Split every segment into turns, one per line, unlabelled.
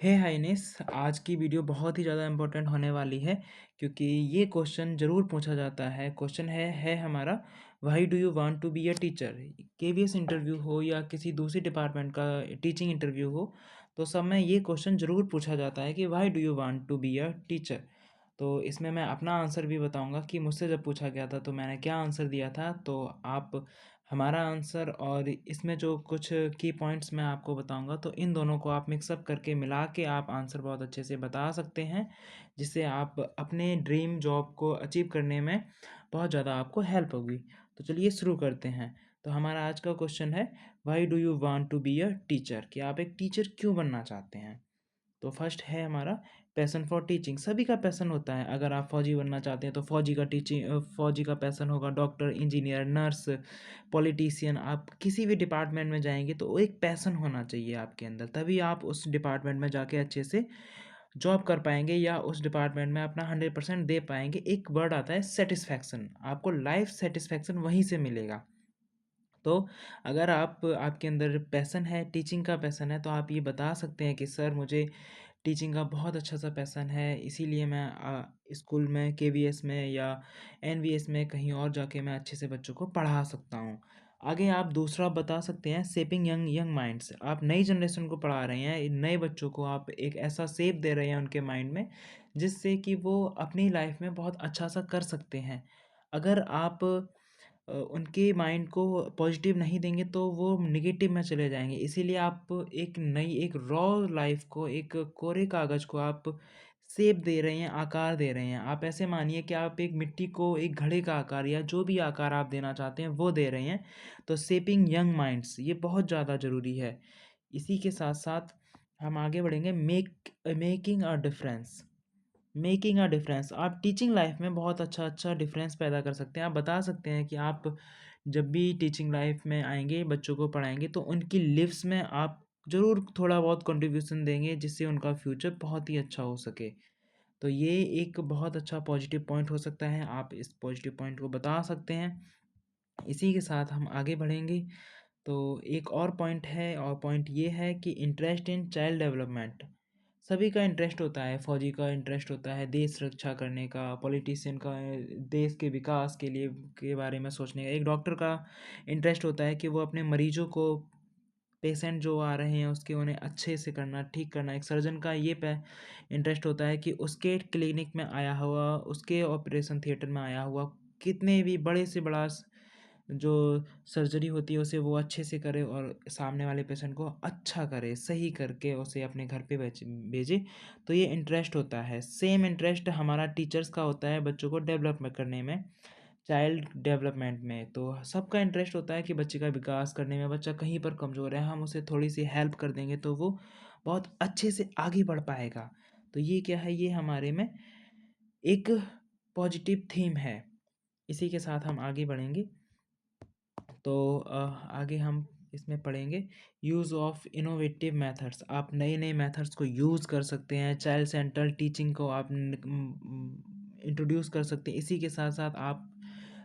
हे highness, आज की video बहुत ही ज़्यादा इम्पोर्टेंट होने वाली है क्योंकि ये क्वेश्चन ज़रूर पूछा जाता है। क्वेश्चन है हमारा, why do you want to be a teacher. KVS interview हो या किसी दूसरी डिपार्टमेंट का टीचिंग इंटरव्यू हो, तो सब में ये क्वेश्चन ज़रूर पूछा जाता है कि why do you want to be a teacher. तो इसमें मैं अपना आंसर भी बताऊंगा कि मुझसे जब पूछा गया था तो मैंने क्या आंसर दिया था। तो आप हमारा आंसर और इसमें जो कुछ की पॉइंट्स मैं आपको बताऊंगा, तो इन दोनों को आप मिक्सअप करके मिला के आप आंसर बहुत अच्छे से बता सकते हैं, जिससे आप अपने ड्रीम जॉब को अचीव करने में बहुत ज़्यादा आपको हेल्प होगी। तो चलिए शुरू करते हैं। तो हमारा आज का क्वेश्चन है, why do you want to be a teacher, कि आप एक टीचर क्यों बनना चाहते हैं। तो फर्स्ट है हमारा पैसन फॉर टीचिंग। सभी का पैसन होता है। अगर आप फौजी बनना चाहते हैं तो फौजी का पैसन होगा। डॉक्टर, इंजीनियर, नर्स, पॉलिटिशियन, आप किसी भी डिपार्टमेंट में जाएंगे तो एक पैसन होना चाहिए आपके अंदर, तभी आप उस डिपार्टमेंट में जाके अच्छे से जॉब कर पाएंगे या उस डिपार्टमेंट में अपना 100% दे पाएंगे। एक वर्ड आता है सेटिस्फैक्शन, आपको लाइफ सेटिस्फैक्शन वहीं से मिलेगा। तो अगर आपके अंदर पैसन है, टीचिंग का पैसन है, तो आप ये बता सकते हैं कि सर मुझे टीचिंग का बहुत अच्छा सा पैसन है, इसीलिए मैं स्कूल में केवीएस में या एनवीएस में कहीं और जाके मैं अच्छे से बच्चों को पढ़ा सकता हूँ। आगे आप दूसरा बता सकते हैं, शेपिंग यंग यंग माइंड्स। आप नई जनरेशन को पढ़ा रहे हैं, नए बच्चों को आप एक ऐसा शेप दे रहे हैं उनके माइंड में, जिससे कि वो अपनी लाइफ में बहुत अच्छा सा कर सकते हैं। अगर आप उनके माइंड को पॉजिटिव नहीं देंगे तो वो निगेटिव में चले जाएंगे। इसीलिए आप एक रॉ लाइफ को, एक कोरे कागज़ को आप शेप दे रहे हैं, आकार दे रहे हैं। आप ऐसे मानिए कि आप एक मिट्टी को एक घड़े का आकार या जो भी आकार आप देना चाहते हैं वो दे रहे हैं। तो शेपिंग यंग माइंड्स ये बहुत ज़्यादा ज़रूरी है। इसी के साथ साथ हम आगे बढ़ेंगे, making a difference. Making a difference, आप टीचिंग लाइफ में बहुत अच्छा अच्छा डिफरेंस पैदा कर सकते हैं। आप बता सकते हैं कि आप जब भी टीचिंग लाइफ में आएंगे, बच्चों को पढ़ाएंगे, तो उनकी लिव्स में आप ज़रूर थोड़ा बहुत कंट्रीब्यूशन देंगे, जिससे उनका फ्यूचर बहुत ही अच्छा हो सके। तो ये एक बहुत अच्छा पॉजिटिव पॉइंट हो सकता है, आप इस पॉजिटिव पॉइंट को बता सकते हैं। इसी के साथ हम आगे बढ़ेंगे। तो एक और पॉइंट है, और पॉइंट ये है कि इंटरेस्ट इन चाइल्ड डेवलपमेंट। सभी का इंटरेस्ट होता है। फौजी का इंटरेस्ट होता है देश रक्षा करने का, पॉलिटिशियन का देश के विकास के लिए के बारे में सोचने का, एक डॉक्टर का इंटरेस्ट होता है कि वो अपने मरीजों को, पेशेंट जो आ रहे हैं उसके, उन्हें अच्छे से करना, ठीक करना। एक सर्जन का ये इंटरेस्ट होता है कि उसके क्लिनिक में आया हुआ, उसके ऑपरेशन थिएटर में आया हुआ कितने भी बड़े से बड़ा जो सर्जरी होती है उसे वो अच्छे से करे और सामने वाले पेशेंट को अच्छा करे, सही करके उसे अपने घर पे भेजे। तो ये इंटरेस्ट होता है। सेम इंटरेस्ट हमारा टीचर्स का होता है बच्चों को डेवलप करने में, चाइल्ड डेवलपमेंट में। तो सबका इंटरेस्ट होता है कि बच्चे का विकास करने में। बच्चा कहीं पर कमज़ोर है, हम उसे थोड़ी सी हेल्प कर देंगे तो वो बहुत अच्छे से आगे बढ़ पाएगा। तो ये क्या है, ये हमारे में एक पॉजिटिव थीम है। इसी के साथ हम आगे बढ़ेंगे। तो आगे हम इसमें पढ़ेंगे यूज़ ऑफ इनोवेटिव मेथड्स। आप नए नए मेथड्स को यूज़ कर सकते हैं। चाइल्ड सेंट्रल टीचिंग को आप इंट्रोड्यूस कर सकते हैं। इसी के साथ साथ आप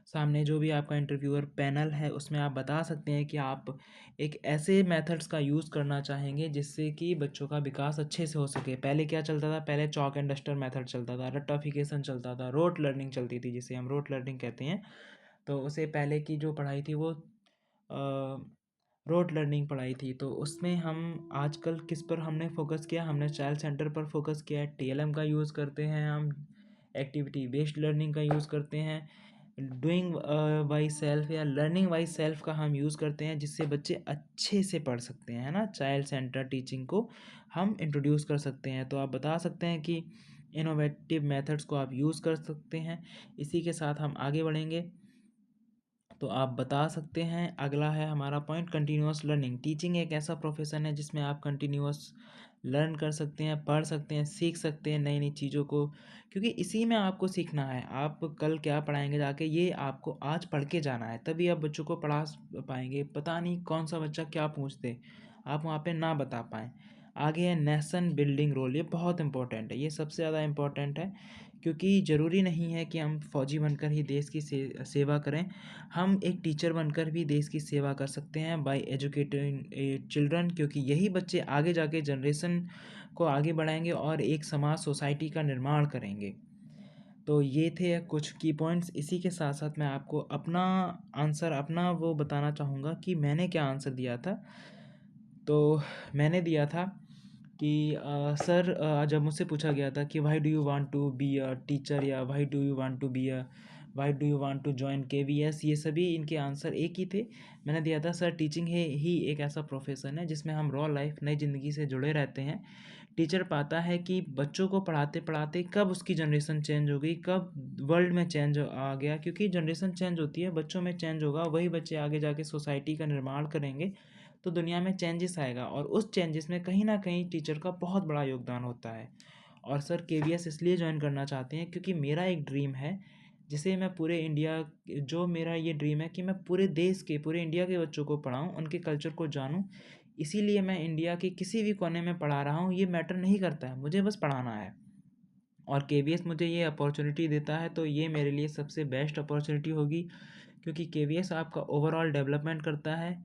सामने जो भी आपका इंटरव्यूअर पैनल है उसमें आप बता सकते हैं कि आप एक ऐसे मेथड्स का यूज़ करना चाहेंगे जिससे कि बच्चों का विकास अच्छे से हो सके। पहले क्या चलता था, पहले चॉक एंड डस्टर मेथड चलता था, रट्टाफिकेशन चलता था, रोट लर्निंग चलती थी, जिसे हम रोट लर्निंग कहते हैं। तो उसे पहले की जो पढ़ाई थी वो रोट लर्निंग पढ़ाई थी। तो उसमें हम आजकल किस पर हमने फोकस किया, हमने चाइल्ड सेंटर पर फोकस किया है। टीएलएम का यूज़ करते हैं हम, एक्टिविटी बेस्ड लर्निंग का यूज़ करते हैं, डूइंग बाई सेल्फ या लर्निंग बाई सेल्फ का हम यूज़ करते हैं, जिससे बच्चे अच्छे से पढ़ सकते हैं, है ना। चाइल्ड सेंटर टीचिंग को हम इंट्रोड्यूस कर सकते हैं। तो आप बता सकते हैं कि इनोवेटिव मेथड्स को आप यूज़ कर सकते हैं। इसी के साथ हम आगे बढ़ेंगे। तो आप बता सकते हैं, अगला है हमारा पॉइंट, कंटिन्यूअस लर्निंग। टीचिंग एक ऐसा प्रोफेशन है जिसमें आप कंटिन्यूअस लर्न कर सकते हैं, पढ़ सकते हैं, सीख सकते हैं नई नई चीज़ों को, क्योंकि इसी में आपको सीखना है। आप कल क्या पढ़ाएंगे जाके, ये आपको आज पढ़ के जाना है, तभी आप बच्चों को पढ़ा पाएंगे। पता नहीं कौन सा बच्चा क्या पूछ दे, आप वहाँ पे ना बता पाएँ। आगे है नेशन बिल्डिंग रोल, ये बहुत इंपॉर्टेंट है, ये सबसे ज़्यादा इम्पोर्टेंट है क्योंकि ज़रूरी नहीं है कि हम फौजी बनकर ही देश की सेवा करें, हम एक टीचर बनकर भी देश की सेवा कर सकते हैं बाय एजुकेटिंग चिल्ड्रन, क्योंकि यही बच्चे आगे जाके जनरेशन को आगे बढ़ाएंगे और एक समाज सोसाइटी का निर्माण करेंगे। तो ये थे कुछ की पॉइंट्स। इसी के साथ साथ मैं आपको अपना आंसर, अपना वो बताना चाहूँगा कि मैंने क्या आंसर दिया था। तो मैंने दिया था कि सर, जब मुझसे पूछा गया था कि why do you want to be a teacher या why do you want to be a why do you want to join KVS, ये सभी इनके आंसर एक ही थे। मैंने दिया था सर, टीचिंग है ही एक ऐसा प्रोफेशन है जिसमें हम रॉ लाइफ, नई ज़िंदगी से जुड़े रहते हैं। टीचर पाता है कि बच्चों को पढ़ाते पढ़ाते कब उसकी जनरेशन चेंज हो गई, कब वर्ल्ड में चेंज आ गया, क्योंकि जनरेशन चेंज होती है, बच्चों में चेंज होगा, वही बच्चे आगे जाके सोसाइटी का निर्माण करेंगे, तो दुनिया में चेंजेस आएगा और उस चेंजेस में कहीं ना कहीं टीचर का बहुत बड़ा योगदान होता है। और सर, केवीएस इसलिए ज्वाइन करना चाहते हैं क्योंकि मेरा एक ड्रीम है जिसे मैं पूरे इंडिया, जो मेरा ये ड्रीम है कि मैं पूरे देश के, पूरे इंडिया के बच्चों को पढ़ाऊँ, उनके कल्चर को जानूँ। इसीलिए मैं इंडिया के किसी भी कोने में पढ़ा रहा हूँ, ये मैटर नहीं करता है, मुझे बस पढ़ाना है। और केवीएस मुझे ये अपॉर्चुनिटी देता है, तो ये मेरे लिए सबसे बेस्ट अपॉर्चुनिटी होगी, क्योंकि केवीएस आपका ओवरऑल डेवलपमेंट करता है।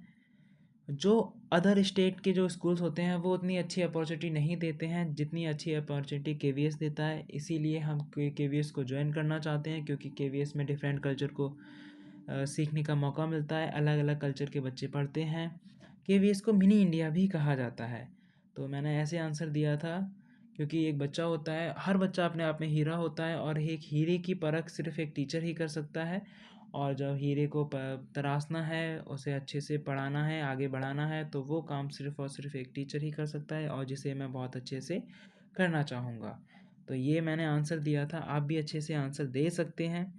जो अदर स्टेट के जो स्कूल्स होते हैं वो उतनी अच्छी अपॉर्चुनिटी नहीं देते हैं जितनी अच्छी अपॉर्चुनिटी केवीएस देता है। इसीलिए हम केवीएस को ज्वाइन करना चाहते हैं, क्योंकि केवीएस में डिफरेंट कल्चर को सीखने का मौका मिलता है, अलग अलग कल्चर के बच्चे पढ़ते हैं। केवीएस को मिनी इंडिया भी कहा जाता है। तो मैंने ऐसे आंसर दिया था क्योंकि एक बच्चा होता है, हर बच्चा अपने आप में हीरा होता है और एक हीरे की परख सिर्फ एक टीचर ही कर सकता है। और जब हीरे को तराशना है, उसे अच्छे से पढ़ाना है, आगे बढ़ाना है, तो वो काम सिर्फ और सिर्फ एक टीचर ही कर सकता है, और जिसे मैं बहुत अच्छे से करना चाहूँगा। तो ये मैंने आंसर दिया था, आप भी अच्छे से आंसर दे सकते हैं।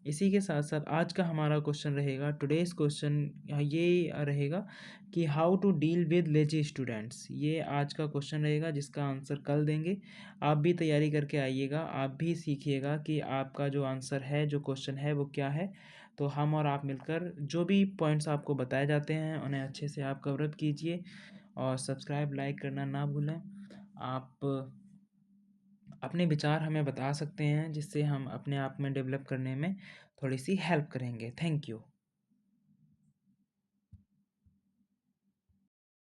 इसी के साथ साथ आज का हमारा क्वेश्चन रहेगा, टुडेज़ क्वेश्चन ये रहेगा कि how to deal with lazy students. ये आज का क्वेश्चन रहेगा जिसका आंसर कल देंगे। आप भी तैयारी करके आइएगा, आप भी सीखिएगा कि आपका जो आंसर है, जो क्वेश्चन है, वो क्या है। तो हम और आप मिलकर जो भी पॉइंट्स आपको बताए जाते हैं उन्हें अच्छे से आप कवर अप कीजिए, और सब्सक्राइब, लाइक करना ना भूलें। आप अपने विचार हमें बता सकते हैं जिससे हम अपने आप में डेवलप करने में थोड़ी सी हेल्प करेंगे। Thank you.